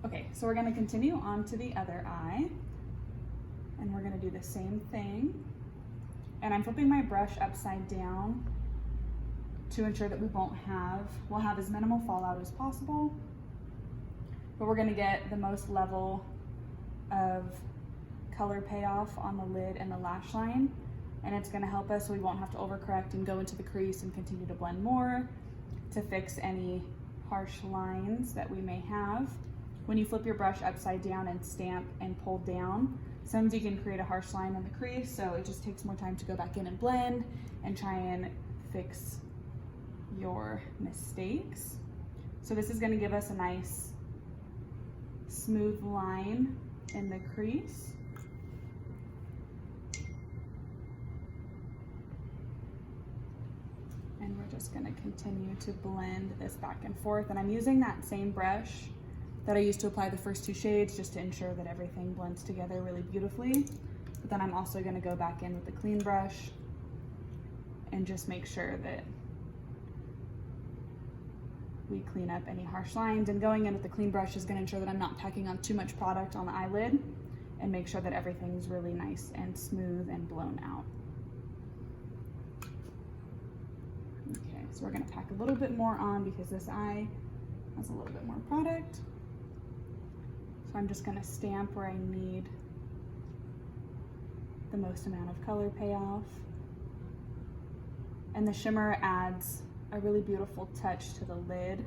Okay, so we're gonna continue on to the other eye, and we're gonna do the same thing. And I'm flipping my brush upside down to ensure that we'll have as minimal fallout as possible, but we're gonna get the most level of color payoff on the lid and the lash line, and it's gonna help us so we won't have to overcorrect and go into the crease and continue to blend more to fix any harsh lines that we may have. When you flip your brush upside down and stamp and pull down, sometimes you can create a harsh line on the crease, so it just takes more time to go back in and blend and try and fix your mistakes. So this is gonna give us a nice smooth line in the crease. And we're just gonna continue to blend this back and forth. And I'm using that same brush that I used to apply the first two shades just to ensure that everything blends together really beautifully. But then I'm also gonna go back in with the clean brush and just make sure that we clean up any harsh lines. And going in with the clean brush is gonna ensure that I'm not packing on too much product on the eyelid and make sure that everything's really nice and smooth and blown out. Okay, so we're gonna pack a little bit more on because this eye has a little bit more product. So I'm just gonna stamp where I need the most amount of color payoff. And the shimmer adds a really beautiful touch to the lid.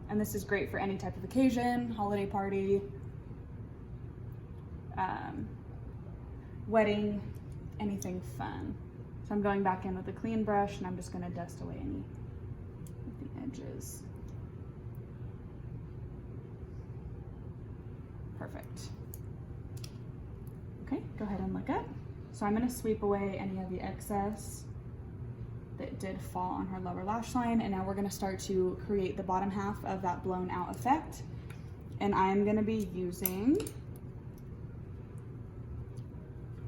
And this is great for any type of occasion, holiday party, wedding, anything fun. So I'm going back in with a clean brush and I'm just gonna dust away any of the edges. Perfect. Okay, go ahead and look up. So I'm gonna sweep away any of the excess that did fall on her lower lash line, and now we're gonna start to create the bottom half of that blown out effect. And I'm gonna be using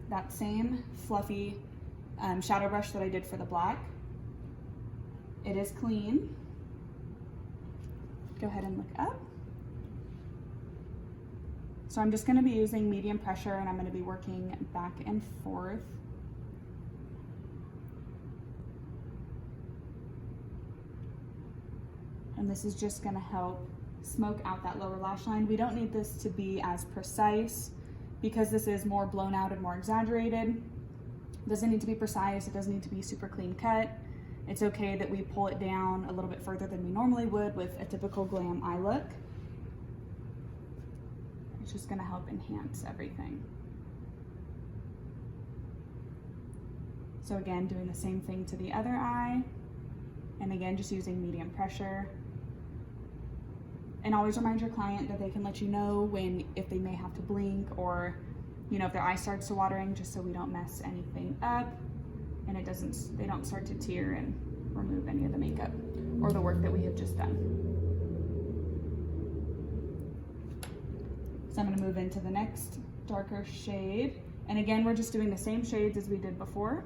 that same fluffy shadow brush that I did for the black. It is clean. Go ahead and look up. So I'm just gonna be using medium pressure and I'm gonna be working back and forth. And this is just gonna help smoke out that lower lash line. We don't need this to be as precise because this is more blown out and more exaggerated. It doesn't need to be precise, it doesn't need to be super clean cut. It's okay that we pull it down a little bit further than we normally would with a typical glam eye look. It's just gonna help enhance everything. So again, doing the same thing to the other eye. And again, just using medium pressure. And always remind your client that they can let you know if they may have to blink or if their eye starts to watering, just so we don't mess anything up and they don't start to tear and remove any of the makeup or the work that we have just done. So I'm gonna move into the next darker shade. And again, we're just doing the same shades as we did before.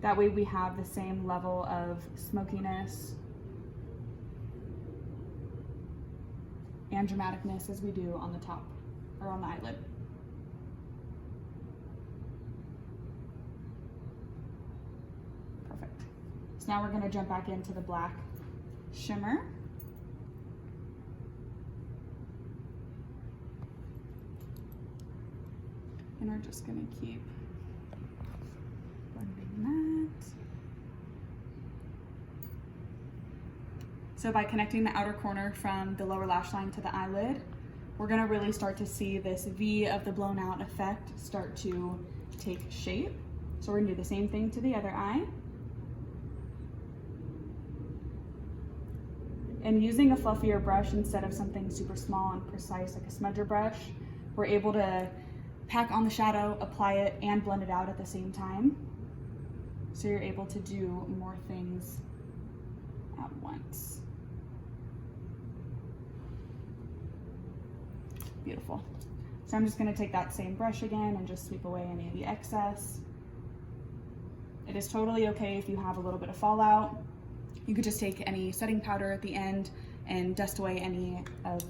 That way we have the same level of smokiness and dramaticness as we do on the top or on the eyelid. Perfect. So now we're gonna jump back into the black shimmer. And we're just gonna keep blending that. So by connecting the outer corner from the lower lash line to the eyelid, we're gonna really start to see this V of the blown out effect start to take shape. So we're gonna do the same thing to the other eye. And using a fluffier brush instead of something super small and precise like a smudger brush, we're able to pack on the shadow, apply it, and blend it out at the same time. So you're able to do more things at once. Beautiful. So I'm just gonna take that same brush again and just sweep away any of the excess. It is totally okay if you have a little bit of fallout. You could just take any setting powder at the end and dust away any of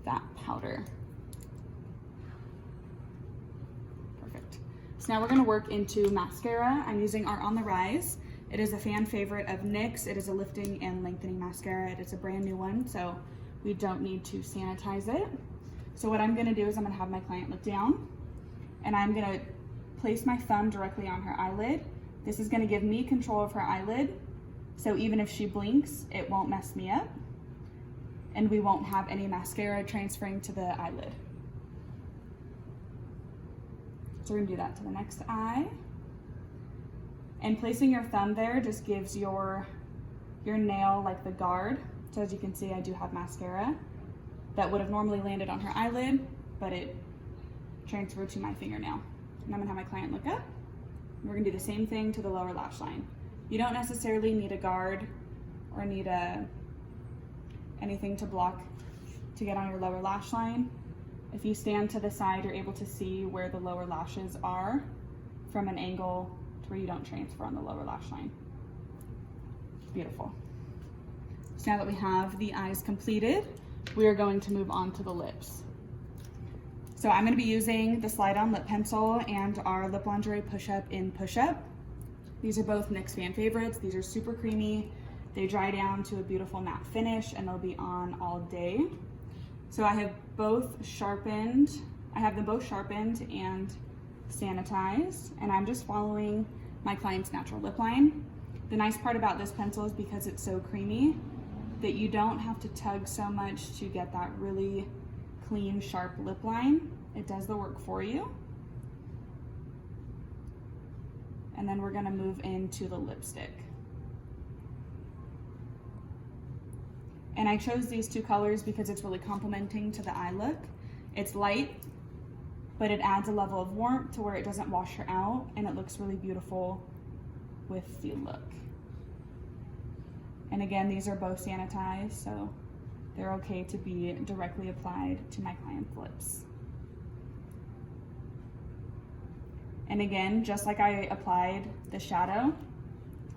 that powder. Perfect. So now we're gonna work into mascara. I'm using our On the Rise. It is a fan favorite of NYX. It is a lifting and lengthening mascara. It is a brand new one, so we don't need to sanitize it. So what I'm gonna do is I'm gonna have my client look down, and I'm gonna place my thumb directly on her eyelid. This is gonna give me control of her eyelid, so even if she blinks, it won't mess me up, and we won't have any mascara transferring to the eyelid. So we're gonna do that to the next eye. And placing your thumb there just gives your nail like the guard. So as you can see, I do have mascara that would have normally landed on her eyelid, but it transferred to my fingernail. And I'm gonna have my client look up. We're gonna do the same thing to the lower lash line. You don't necessarily need a guard or need anything to block to get on your lower lash line. If you stand to the side, you're able to see where the lower lashes are from an angle to where you don't transfer on the lower lash line. Beautiful. So now that we have the eyes completed, we are going to move on to the lips. So I'm gonna be using the Slide On Lip Pencil and our Lip Lingerie Push Up in Push Up. These are both NYX fan favorites. These are super creamy. They dry down to a beautiful matte finish, and they'll be on all day. So I have them both sharpened and sanitized, and I'm just following my client's natural lip line. The nice part about this pencil is because it's so creamy that you don't have to tug so much to get that really clean, sharp lip line. It does the work for you. And then we're gonna move into the lipstick. And I chose these two colors because it's really complementing to the eye look. It's light, but it adds a level of warmth to where it doesn't wash her out, and it looks really beautiful with the look. And again, these are both sanitized, so they're okay to be directly applied to my client's lips. And again, just like I applied the shadow,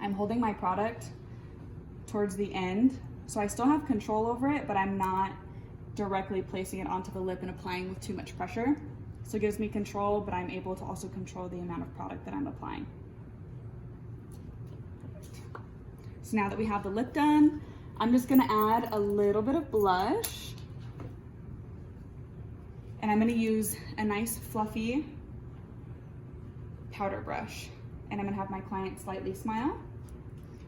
I'm holding my product towards the end, so I still have control over it, but I'm not directly placing it onto the lip and applying with too much pressure. So it gives me control, but I'm able to also control the amount of product that I'm applying. So now that we have the lip done, I'm just gonna add a little bit of blush. And I'm gonna use a nice fluffy powder brush. And I'm gonna have my client slightly smile.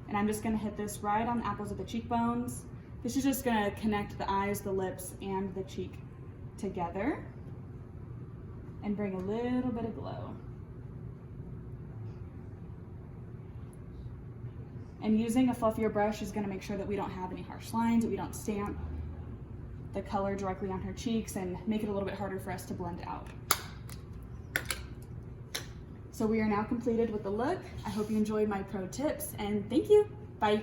And I'm just gonna hit this right on the apples of the cheekbones. This is just gonna connect the eyes, the lips, and the cheek together and bring a little bit of glow. And using a fluffier brush is gonna make sure that we don't have any harsh lines, that we don't stamp the color directly on her cheeks and make it a little bit harder for us to blend out. So we are now completed with the look. I hope you enjoyed my pro tips, and thank you. Bye.